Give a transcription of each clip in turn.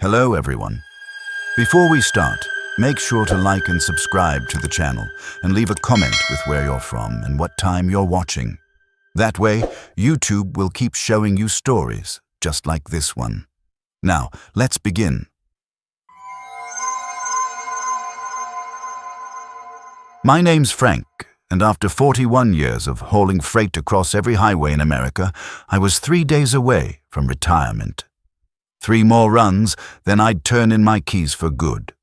Hello everyone. Before we start, make sure to like and subscribe to the channel and leave a comment with where you're from and what time you're watching. That way, YouTube will keep showing you stories just like this one. Now, let's begin. My name's Frank, and after 41 years of hauling freight across every highway in America, I was 3 days away from retirement. 3 more runs, then I'd turn in my keys for good.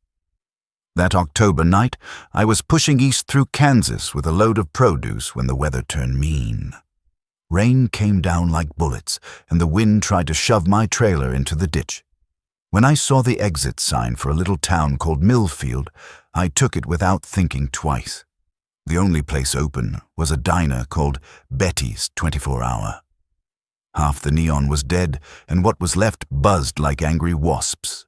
That October night, I was pushing east through Kansas with a load of produce when the weather turned mean. Rain came down like bullets, and the wind tried to shove my trailer into the ditch. When I saw the exit sign for a little town called Millfield, I took it without thinking twice. The only place open was a diner called Betty's 24-hour. Half the neon was dead, and what was left buzzed like angry wasps.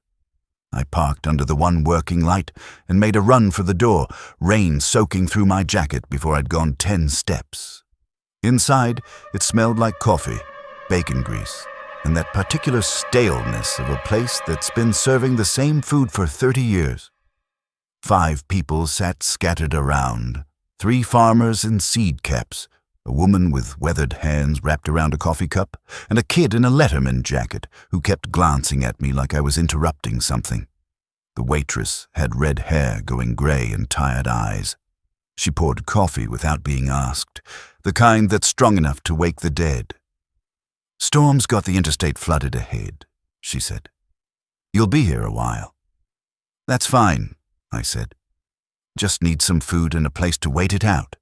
I parked under the one working light and made a run for the door, rain soaking through my jacket before I'd gone 10 steps. Inside, it smelled like coffee, bacon grease, and that particular staleness of a place that's been serving the same food for 30 years. 5 people sat scattered around, 3 farmers in seed caps, a woman with weathered hands wrapped around a coffee cup, and a kid in a Letterman jacket who kept glancing at me like I was interrupting something. The waitress had red hair going gray and tired eyes. She poured coffee without being asked, the kind that's strong enough to wake the dead. "Storm's got the interstate flooded ahead," she said. "You'll be here a while." "That's fine," I said. "Just need some food and a place to wait it out."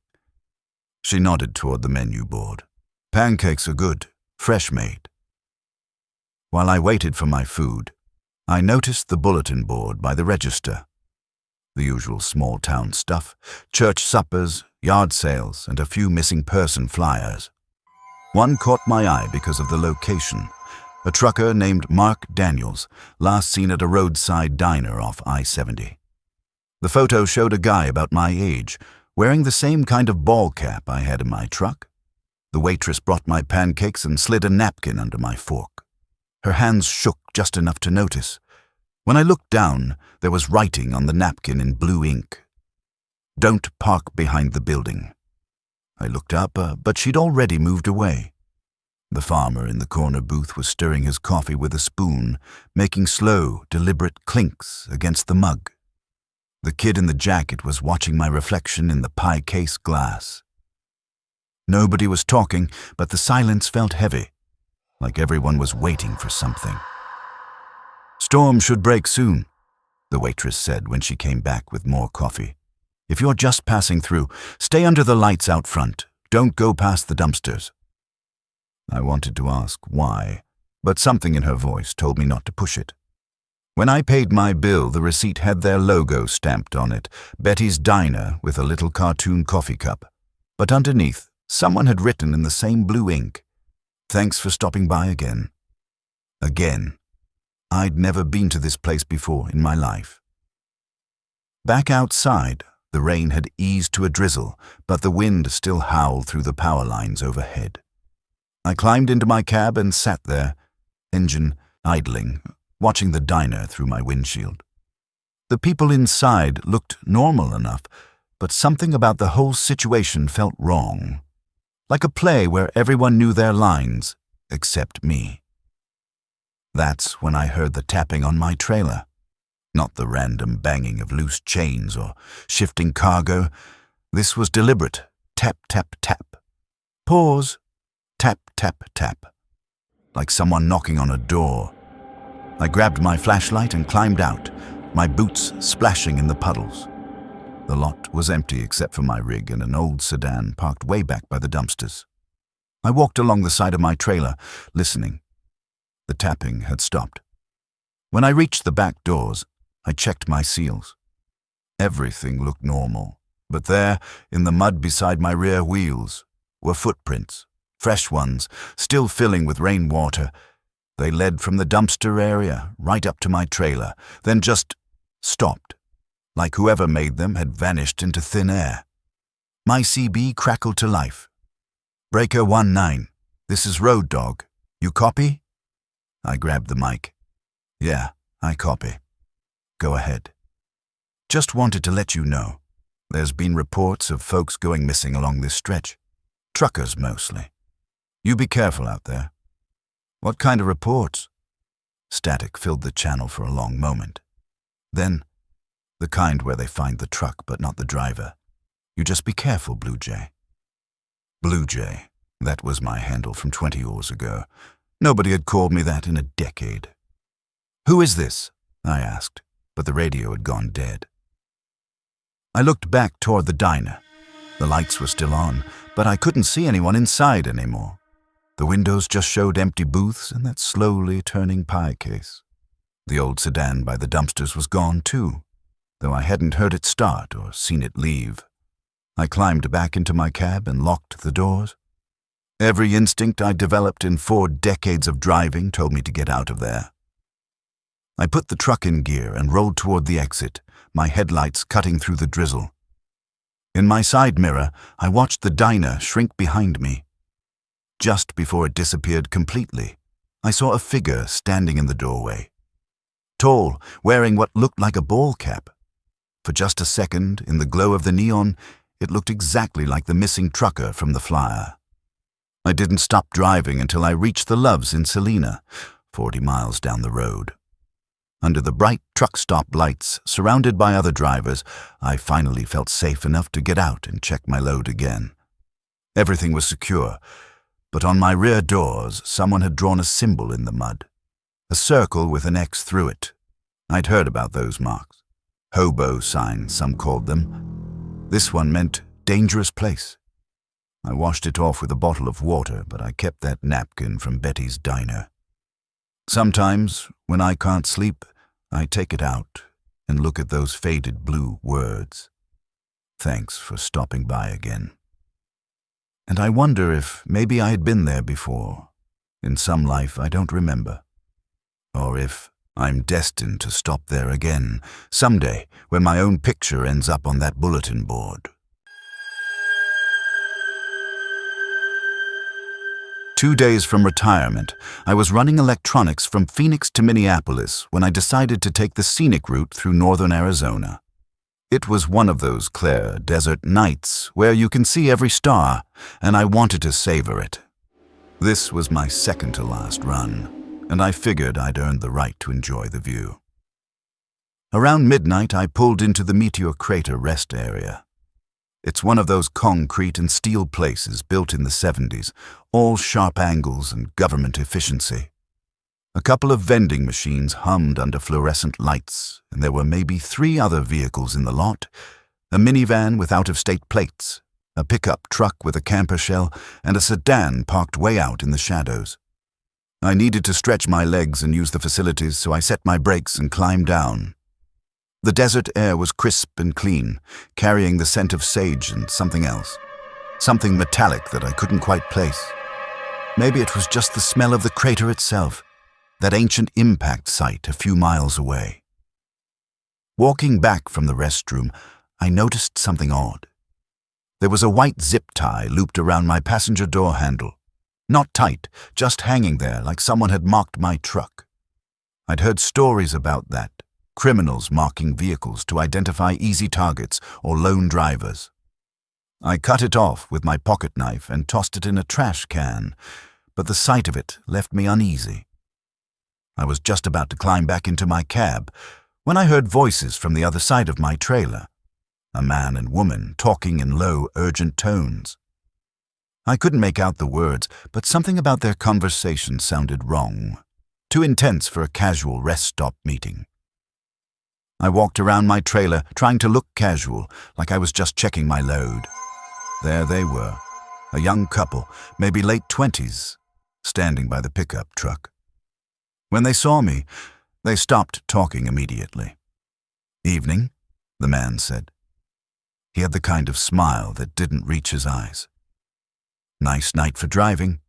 She nodded toward the menu board. "Pancakes are good, fresh made." While I waited for my food, I noticed the bulletin board by the register. The usual small-town stuff, church suppers, yard sales, and a few missing person flyers. One caught my eye because of the location. A trucker named Mark Daniels, last seen at a roadside diner off I-70. The photo showed a guy about my age, wearing the same kind of ball cap I had in my truck. The waitress brought my pancakes and slid a napkin under my fork. Her hands shook just enough to notice. When I looked down, there was writing on the napkin in blue ink. "Don't park behind the building." I looked up, but she'd already moved away. The farmer in the corner booth was stirring his coffee with a spoon, making slow, deliberate clinks against the mug. The kid in the jacket was watching my reflection in the pie case glass. Nobody was talking, but the silence felt heavy, like everyone was waiting for something. "Storm should break soon," the waitress said when she came back with more coffee. "If you're just passing through, stay under the lights out front. Don't go past the dumpsters." I wanted to ask why, but something in her voice told me not to push it. When I paid my bill, the receipt had their logo stamped on it, Betty's Diner with a little cartoon coffee cup. But underneath, someone had written in the same blue ink, "Thanks for stopping by again." Again. I'd never been to this place before in my life. Back outside, the rain had eased to a drizzle, but the wind still howled through the power lines overhead. I climbed into my cab and sat there, engine idling, watching the diner through my windshield. The people inside looked normal enough, but something about the whole situation felt wrong. Like a play where everyone knew their lines, except me. That's when I heard the tapping on my trailer. Not the random banging of loose chains or shifting cargo. This was deliberate. Tap, tap, tap. Pause. Tap, tap, tap. Like someone knocking on a door. I grabbed my flashlight and climbed out, my boots splashing in the puddles. The lot was empty except for my rig and an old sedan parked way back by the dumpsters. I walked along the side of my trailer, listening. The tapping had stopped. When I reached the back doors, I checked my seals. Everything looked normal, but there, in the mud beside my rear wheels, were footprints, fresh ones, still filling with rainwater. They led from the dumpster area right up to my trailer, then just stopped, like whoever made them had vanished into thin air. My CB crackled to life. "Breaker 19, this is Road Dog. You copy?" I grabbed the mic. "Yeah, I copy. Go ahead. Just wanted to let you know. There's been reports of folks going missing along this stretch. Truckers mostly. You be careful out there. What kind of reports? Static filled the channel for a long moment. Then, the kind where they find the truck but not the driver. You just be careful, Blue Jay. Blue Jay. That was my handle from 20 years ago. Nobody had called me that in a decade. Who is this? I asked, but the radio had gone dead. I looked back toward the diner. The lights were still on, but I couldn't see anyone inside anymore. The windows just showed empty booths and that slowly turning pie case. The old sedan by the dumpsters was gone too, though I hadn't heard it start or seen it leave. I climbed back into my cab and locked the doors. Every instinct I developed in 4 decades of driving told me to get out of there. I put the truck in gear and rolled toward the exit, my headlights cutting through the drizzle. In my side mirror, I watched the diner shrink behind me. Just before it disappeared completely, I saw a figure standing in the doorway. Tall, wearing what looked like a ball cap. For just a second, in the glow of the neon, it looked exactly like the missing trucker from the flyer. I didn't stop driving until I reached the Loves in Salina, 40 miles down the road. Under the bright truck stop lights, surrounded by other drivers, I finally felt safe enough to get out and check my load again. Everything was secure, but on my rear doors, someone had drawn a symbol in the mud. A circle with an X through it. I'd heard about those marks. Hobo signs, some called them. This one meant dangerous place. I washed it off with a bottle of water, but I kept that napkin from Betty's diner. Sometimes, when I can't sleep, I take it out and look at those faded blue words. Thanks for stopping by again. And I wonder if maybe I had been there before, in some life I don't remember. Or if I'm destined to stop there again, someday, when my own picture ends up on that bulletin board. 2 days from retirement, I was running electronics from Phoenix to Minneapolis when I decided to take the scenic route through northern Arizona. It was one of those clear desert nights where you can see every star, and I wanted to savor it. This was my second to last run, and I figured I'd earned the right to enjoy the view. Around midnight, I pulled into the Meteor Crater rest area. It's one of those concrete and steel places built in the 70s, all sharp angles and government efficiency. A couple of vending machines hummed under fluorescent lights, and there were maybe 3 other vehicles in the lot, a minivan with out-of-state plates, a pickup truck with a camper shell, and a sedan parked way out in the shadows. I needed to stretch my legs and use the facilities, so I set my brakes and climbed down. The desert air was crisp and clean, carrying the scent of sage and something else. Something metallic that I couldn't quite place. Maybe it was just the smell of the crater itself, that ancient impact site a few miles away. Walking back from the restroom, I noticed something odd. There was a white zip tie looped around my passenger door handle. Not tight, just hanging there like someone had marked my truck. I'd heard stories about that. Criminals marking vehicles to identify easy targets or lone drivers. I cut it off with my pocket knife and tossed it in a trash can, but the sight of it left me uneasy. I was just about to climb back into my cab when I heard voices from the other side of my trailer, a man and woman talking in low, urgent tones. I couldn't make out the words, but something about their conversation sounded wrong, too intense for a casual rest stop meeting. I walked around my trailer, trying to look casual, like I was just checking my load. There they were, a young couple, maybe late 20s, standing by the pickup truck. When they saw me, they stopped talking immediately. "Evening," the man said. He had the kind of smile that didn't reach his eyes. "Nice night for driving."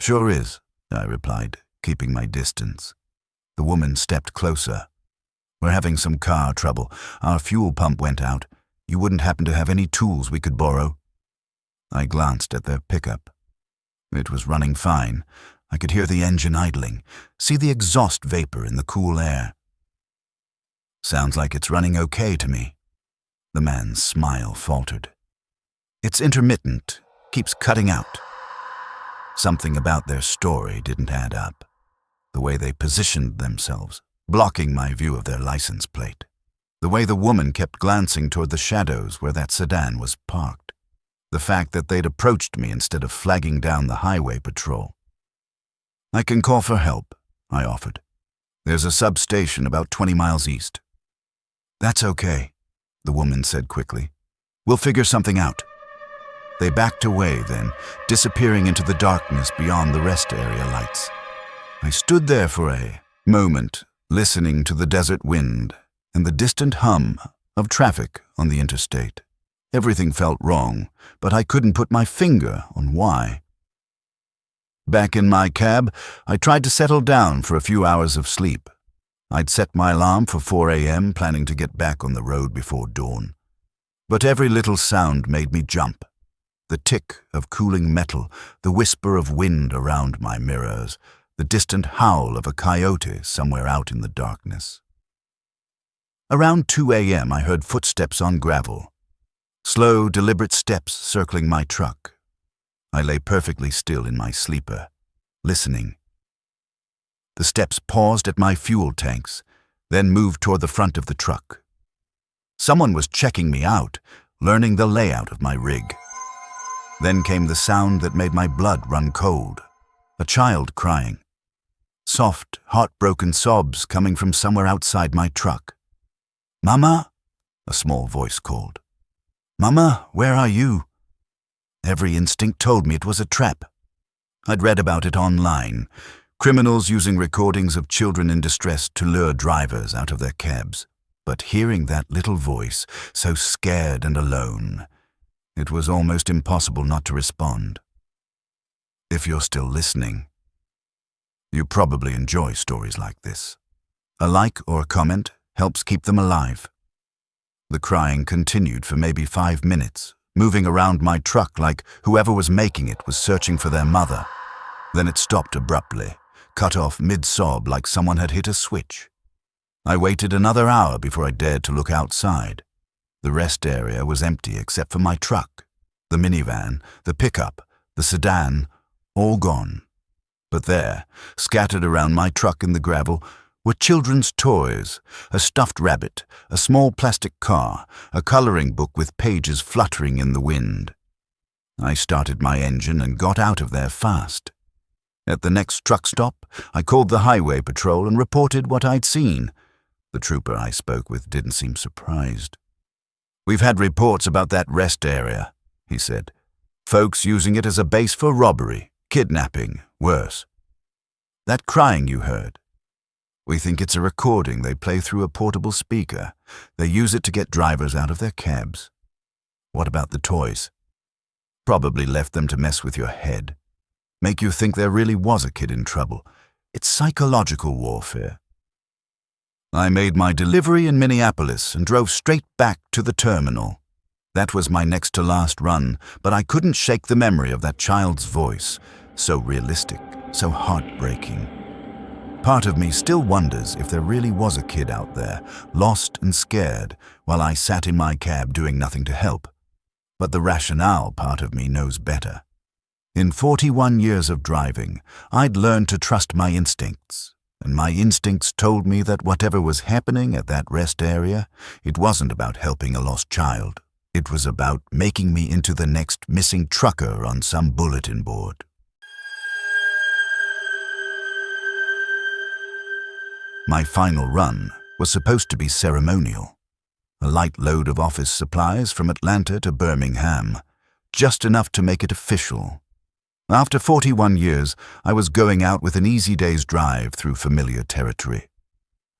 "Sure is," I replied, keeping my distance. The woman stepped closer. "We're having some car trouble. Our fuel pump went out. You wouldn't happen to have any tools we could borrow?" I glanced at their pickup. It was running fine. I could hear the engine idling, see the exhaust vapor in the cool air. Sounds like it's running okay to me. The man's smile faltered. It's intermittent, keeps cutting out. Something about their story didn't add up. The way they positioned themselves, blocking my view of their license plate. The way the woman kept glancing toward the shadows where that sedan was parked. The fact that they'd approached me instead of flagging down the highway patrol. I can call for help, I offered. There's a substation about 20 miles east. That's okay, the woman said quickly. We'll figure something out. They backed away then, disappearing into the darkness beyond the rest area lights. I stood there for a moment, listening to the desert wind and the distant hum of traffic on the interstate. Everything felt wrong, but I couldn't put my finger on why. Back in my cab, I tried to settle down for a few hours of sleep. I'd set my alarm for 4 a.m., planning to get back on the road before dawn. But every little sound made me jump. The tick of cooling metal, the whisper of wind around my mirrors, the distant howl of a coyote somewhere out in the darkness. Around 2 a.m. I heard footsteps on gravel. Slow, deliberate steps circling my truck. I lay perfectly still in my sleeper, listening. The steps paused at my fuel tanks, then moved toward the front of the truck. Someone was checking me out, learning the layout of my rig. Then came the sound that made my blood run cold. A child crying. Soft, heartbroken sobs coming from somewhere outside my truck. "Mama?" a small voice called. "Mama, where are you?" Every instinct told me it was a trap. I'd read about it online. Criminals using recordings of children in distress to lure drivers out of their cabs. But hearing that little voice, so scared and alone, it was almost impossible not to respond. If you're still listening, you probably enjoy stories like this. A like or a comment helps keep them alive. The crying continued for maybe 5 minutes, moving around my truck like whoever was making it was searching for their mother. Then it stopped abruptly, cut off mid-sob like someone had hit a switch. I waited another hour before I dared to look outside. The rest area was empty except for my truck. The minivan, the pickup, the sedan, all gone. But there, scattered around my truck in the gravel, were children's toys, a stuffed rabbit, a small plastic car, a coloring book with pages fluttering in the wind. I started my engine and got out of there fast. At the next truck stop, I called the highway patrol and reported what I'd seen. The trooper I spoke with didn't seem surprised. "We've had reports about that rest area," he said. "Folks using it as a base for robbery, kidnapping, worse. That crying you heard. We think it's a recording they play through a portable speaker. They use it to get drivers out of their cabs. What about the toys? Probably left them to mess with your head. Make you think there really was a kid in trouble. It's psychological warfare." I made my delivery in Minneapolis and drove straight back to the terminal. That was my next to last run, but I couldn't shake the memory of that child's voice, so realistic, so heartbreaking. Part of me still wonders if there really was a kid out there, lost and scared, while I sat in my cab doing nothing to help. But the rationale part of me knows better. In 41 years of driving, I'd learned to trust my instincts, and my instincts told me that whatever was happening at that rest area, it wasn't about helping a lost child. It was about making me into the next missing trucker on some bulletin board. My final run was supposed to be ceremonial. A light load of office supplies from Atlanta to Birmingham, just enough to make it official. After 41 years, I was going out with an easy day's drive through familiar territory.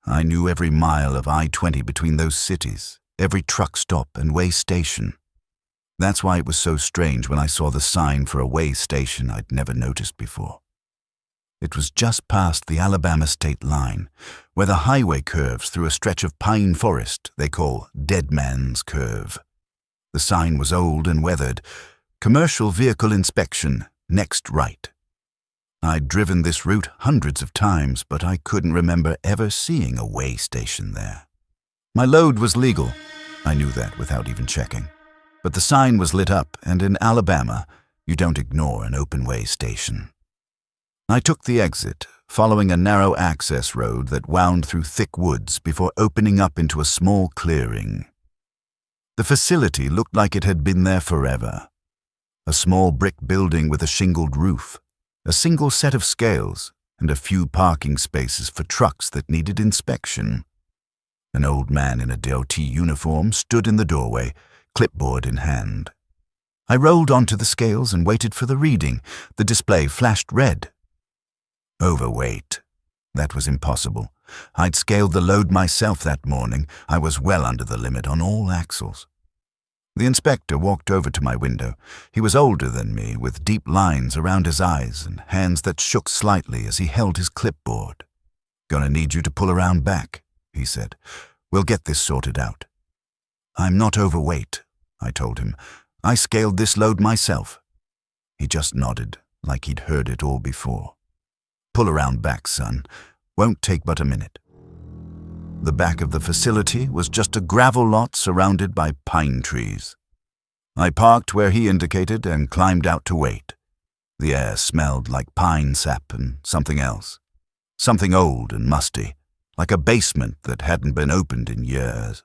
I knew every mile of I-20 between those cities, every truck stop and way station. That's why it was so strange when I saw the sign for a way station I'd never noticed before. It was just past the Alabama state line, where the highway curves through a stretch of pine forest they call Deadman's Curve. The sign was old and weathered. Commercial vehicle inspection, next right. I'd driven this route hundreds of times, but I couldn't remember ever seeing a way station there. My load was legal. I knew that without even checking. But the sign was lit up, and in Alabama, you don't ignore an open-way station. I took the exit, following a narrow access road that wound through thick woods before opening up into a small clearing. The facility looked like it had been there forever. A small brick building with a shingled roof, a single set of scales, and a few parking spaces for trucks that needed inspection. An old man in a DOT uniform stood in the doorway, clipboard in hand. I rolled onto the scales and waited for the reading. The display flashed red. Overweight. That was impossible. I'd scaled the load myself that morning. I was well under the limit on all axles. The inspector walked over to my window. He was older than me, with deep lines around his eyes and hands that shook slightly as he held his clipboard. "Gonna need you to pull around back," he said. "We'll get this sorted out." "I'm not overweight," I told him. "I scaled this load myself." He just nodded, like he'd heard it all before. "Pull around back, son. Won't take but a minute." The back of the facility was just a gravel lot surrounded by pine trees. I parked where he indicated and climbed out to wait. The air smelled like pine sap and something else. Something old and musty, like a basement that hadn't been opened in years.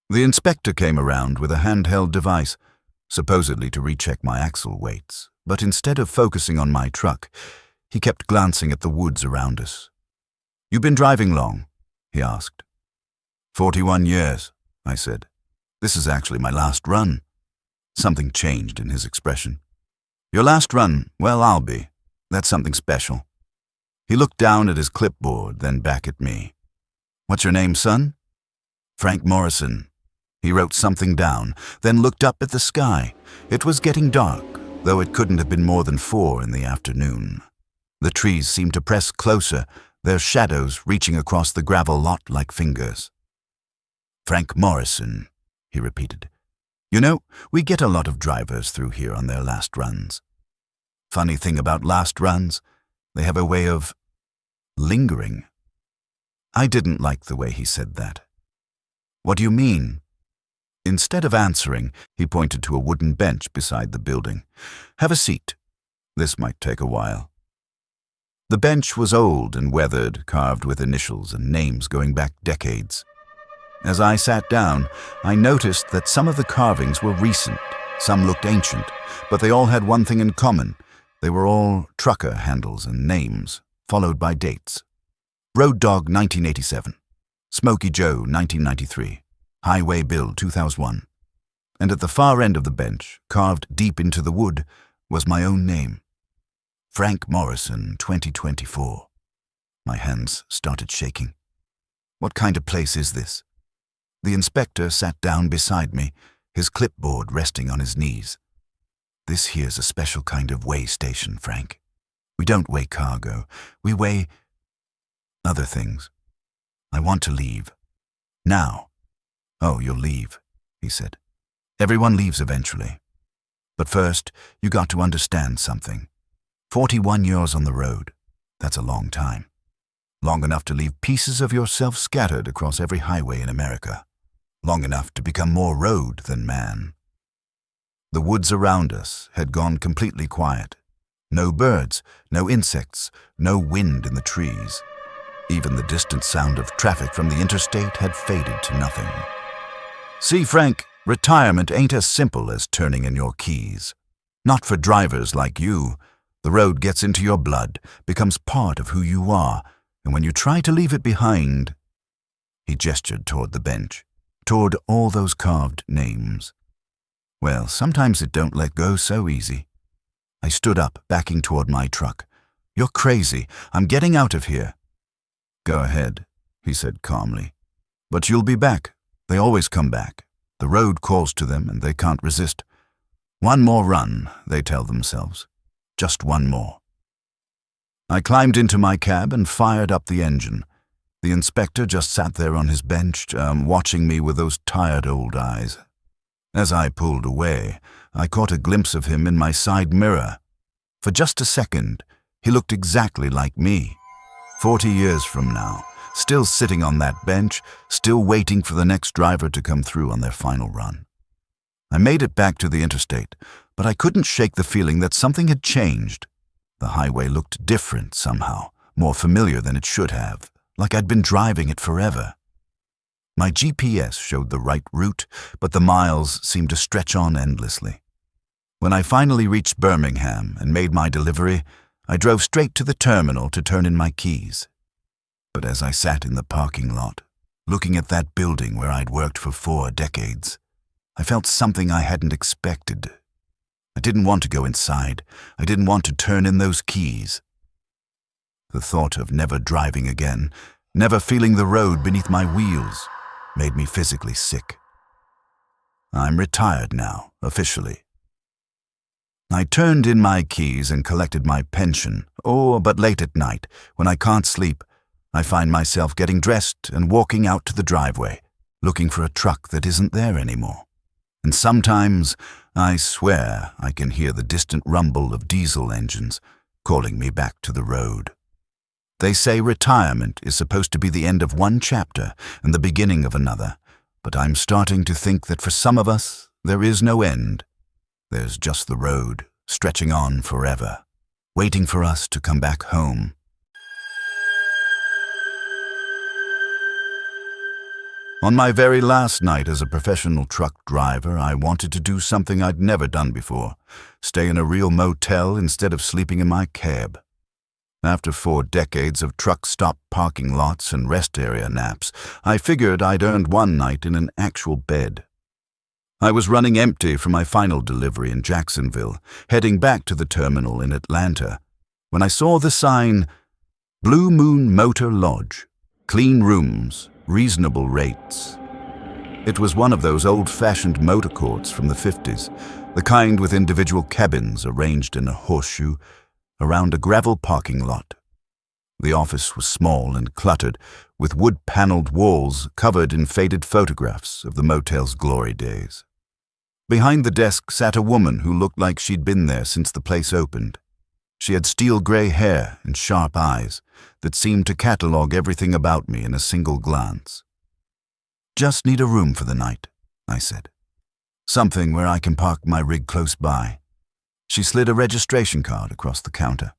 The inspector came around with a handheld device, supposedly to recheck my axle weights, but instead of focusing on my truck, he kept glancing at the woods around us. "You been driving long?" he asked. 41 years, I said. "This is actually my last run." Something changed in his expression. "Your last run? Well, I'll be. That's something special." He looked down at his clipboard, then back at me. "What's your name, son?" "Frank Morrison." He wrote something down, then looked up at the sky. It was getting dark, though it couldn't have been more than 4 in the afternoon. The trees seemed to press closer, their shadows reaching across the gravel lot like fingers. "Frank Morrison," he repeated. "You know, we get a lot of drivers through here on their last runs. Funny thing about last runs, they have a way of lingering." I didn't like the way he said that. "What do you mean?" Instead of answering, he pointed to a wooden bench beside the building. "Have a seat. This might take a while." The bench was old and weathered, carved with initials and names going back decades. As I sat down, I noticed that some of the carvings were recent, some looked ancient, but they all had one thing in common. They were all trucker handles and names, followed by dates. Road Dog 1987, Smokey Joe 1993, Highway Bill 2001. And at the far end of the bench, carved deep into the wood, was my own name. Frank Morrison, 2024. My hands started shaking. "What kind of place is this?" The inspector sat down beside me, his clipboard resting on his knees. "This here's a special kind of weigh station, Frank. We don't weigh cargo. We weigh other things. I want to leave. Now." "Oh, you'll leave," he said. "Everyone leaves eventually. But first, you got to understand something. 41 years on the road. That's a long time. Long enough to leave pieces of yourself scattered across every highway in America. Long enough to become more road than man." The woods around us had gone completely quiet. No birds, no insects, no wind in the trees. Even the distant sound of traffic from the interstate had faded to nothing. "See, Frank, retirement ain't as simple as turning in your keys. Not for drivers like you. The road gets into your blood, becomes part of who you are, and when you try to leave it behind—" He gestured toward the bench, toward all those carved names. "Well, sometimes it don't let go so easy." I stood up, backing toward my truck. "You're crazy. I'm getting out of here." "Go ahead," he said calmly. "But you'll be back. They always come back. The road calls to them and they can't resist. One more run, they tell themselves. Just one more." I climbed into my cab and fired up the engine. The inspector just sat there on his bench, watching me with those tired old eyes. As I pulled away, I caught a glimpse of him in my side mirror. For just a second, he looked exactly like me. 40 years from now, still sitting on that bench, still waiting for the next driver to come through on their final run. I made it back to the interstate, but I couldn't shake the feeling that something had changed. The highway looked different somehow, more familiar than it should have, like I'd been driving it forever. My GPS showed the right route, but the miles seemed to stretch on endlessly. When I finally reached Birmingham and made my delivery, I drove straight to the terminal to turn in my keys. But as I sat in the parking lot, looking at that building where I'd worked for 4 decades, I felt something I hadn't expected. I didn't want to go inside. I didn't want to turn in those keys. The thought of never driving again, never feeling the road beneath my wheels, made me physically sick. I'm retired now, officially. I turned in my keys and collected my pension, but late at night, when I can't sleep, I find myself getting dressed and walking out to the driveway, looking for a truck that isn't there anymore. And sometimes, I swear, I can hear the distant rumble of diesel engines calling me back to the road. They say retirement is supposed to be the end of one chapter and the beginning of another, but I'm starting to think that for some of us, there is no end. There's just the road, stretching on forever, waiting for us to come back home. On my very last night as a professional truck driver, I wanted to do something I'd never done before, stay in a real motel instead of sleeping in my cab. After 4 decades of truck stop parking lots and rest area naps, I figured I'd earned one night in an actual bed. I was running empty for my final delivery in Jacksonville, heading back to the terminal in Atlanta, when I saw the sign, Blue Moon Motor Lodge, clean rooms, reasonable rates. It was one of those old-fashioned motor courts from the 50s, the kind with individual cabins arranged in a horseshoe around a gravel parking lot. The office was small and cluttered, with wood-paneled walls covered in faded photographs of the motel's glory days. Behind the desk sat a woman who looked like she'd been there since the place opened. She had steel-gray hair and sharp eyes that seemed to catalog everything about me in a single glance. "Just need a room for the night," I said. "Something where I can park my rig close by." She slid a registration card across the counter.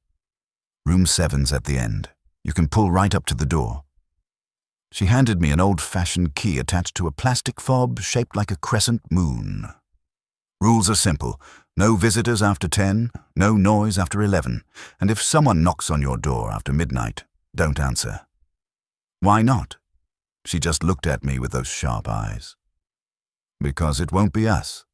"Room 7's at the end. You can pull right up to the door." She handed me an old-fashioned key attached to a plastic fob shaped like a crescent moon. "Rules are simple. No visitors after 10, no noise after 11, and if someone knocks on your door after midnight, don't answer." "Why not?" She just looked at me with those sharp eyes. "Because it won't be us."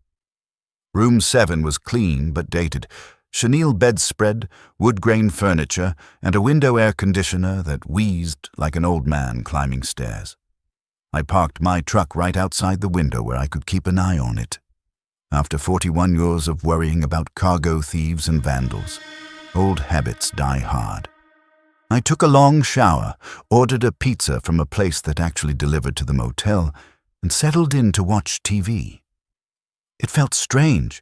Room 7 was clean but dated. Chenille bedspread, wood-grain furniture, and a window air conditioner that wheezed like an old man climbing stairs. I parked my truck right outside the window where I could keep an eye on it. After 41 years of worrying about cargo thieves and vandals, old habits die hard. I took a long shower, ordered a pizza from a place that actually delivered to the motel, and settled in to watch TV. It felt strange,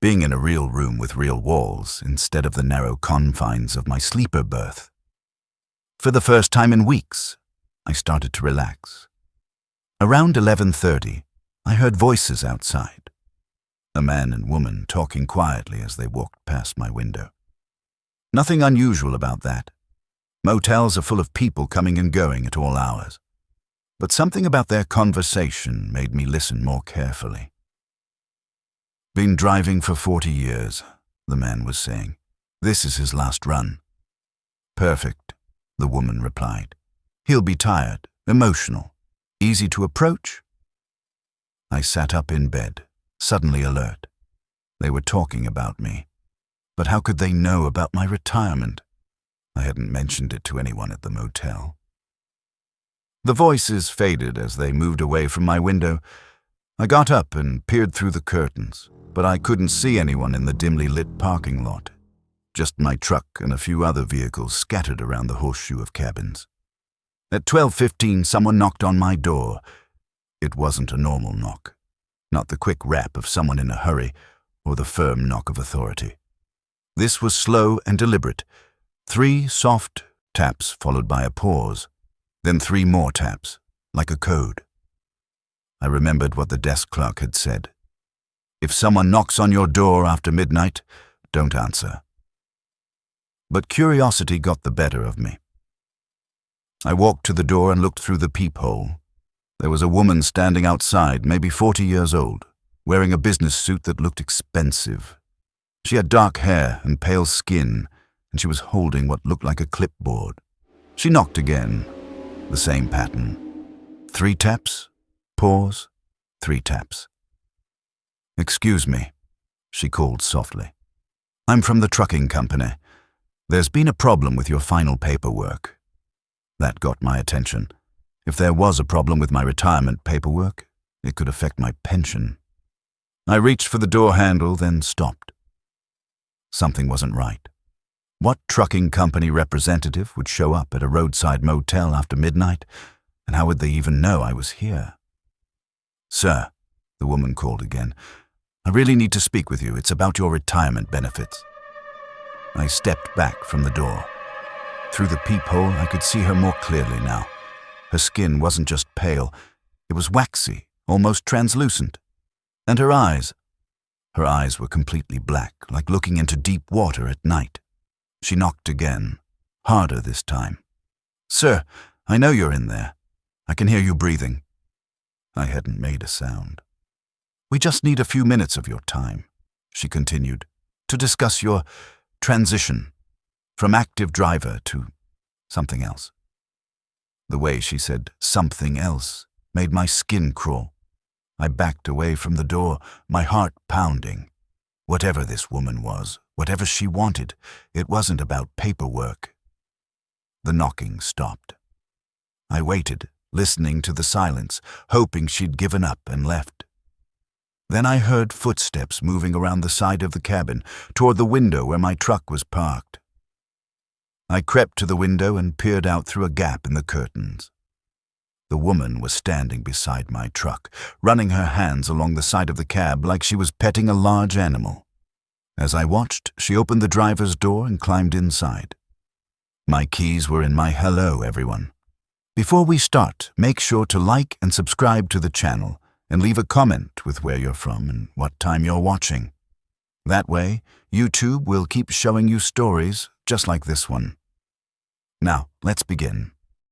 being in a real room with real walls instead of the narrow confines of my sleeper berth. For the first time in weeks, I started to relax. Around 11:30, I heard voices outside. A man and woman talking quietly as they walked past my window. Nothing unusual about that. Motels are full of people coming and going at all hours. But something about their conversation made me listen more carefully. "Been driving for 40 years, the man was saying. "This is his last run." "Perfect," the woman replied. "He'll be tired, emotional, easy to approach." I sat up in bed, suddenly alert. They were talking about me. But how could they know about my retirement? I hadn't mentioned it to anyone at the motel. The voices faded as they moved away from my window. I got up and peered through the curtains, but I couldn't see anyone in the dimly lit parking lot. Just my truck and a few other vehicles scattered around the horseshoe of cabins. At 12:15, someone knocked on my door. It wasn't a normal knock. Not the quick rap of someone in a hurry or the firm knock of authority. This was slow and deliberate. 3 soft taps followed by a pause. Then 3 more taps, like a code. I remembered what the desk clerk had said. If someone knocks on your door after midnight, don't answer. But curiosity got the better of me. I walked to the door and looked through the peephole. There was a woman standing outside, maybe 40 years old, wearing a business suit that looked expensive. She had dark hair and pale skin, and she was holding what looked like a clipboard. She knocked again, the same pattern. 3 taps, pause, 3 taps. "Excuse me," she called softly. "I'm from the trucking company. There's been a problem with your final paperwork." That got my attention. If there was a problem with my retirement paperwork, it could affect my pension. I reached for the door handle, then stopped. Something wasn't right. What trucking company representative would show up at a roadside motel after midnight, and how would they even know I was here? "Sir," the woman called again, "I really need to speak with you. It's about your retirement benefits." I stepped back from the door. Through the peephole, I could see her more clearly now. Her skin wasn't just pale, it was waxy, almost translucent. And her eyes were completely black, like looking into deep water at night. She knocked again, harder this time. "Sir, I know you're in there. I can hear you breathing." I hadn't made a sound. "We just need a few minutes of your time," she continued, "to discuss your transition from active driver to something else." The way she said "something else" made my skin crawl. I backed away from the door, my heart pounding. Whatever this woman was, whatever she wanted, it wasn't about paperwork. The knocking stopped. I waited, listening to the silence, hoping she'd given up and left. Then I heard footsteps moving around the side of the cabin, toward the window where my truck was parked. I crept to the window and peered out through a gap in the curtains. The woman was standing beside my truck, running her hands along the side of the cab like she was petting a large animal. As I watched, she opened the driver's door and climbed inside. My keys were in my "Hello, everyone." Before we start, make sure to like and subscribe to the channel and leave a comment with where you're from and what time you're watching. That way, YouTube will keep showing you stories just like this one. Now, let's begin.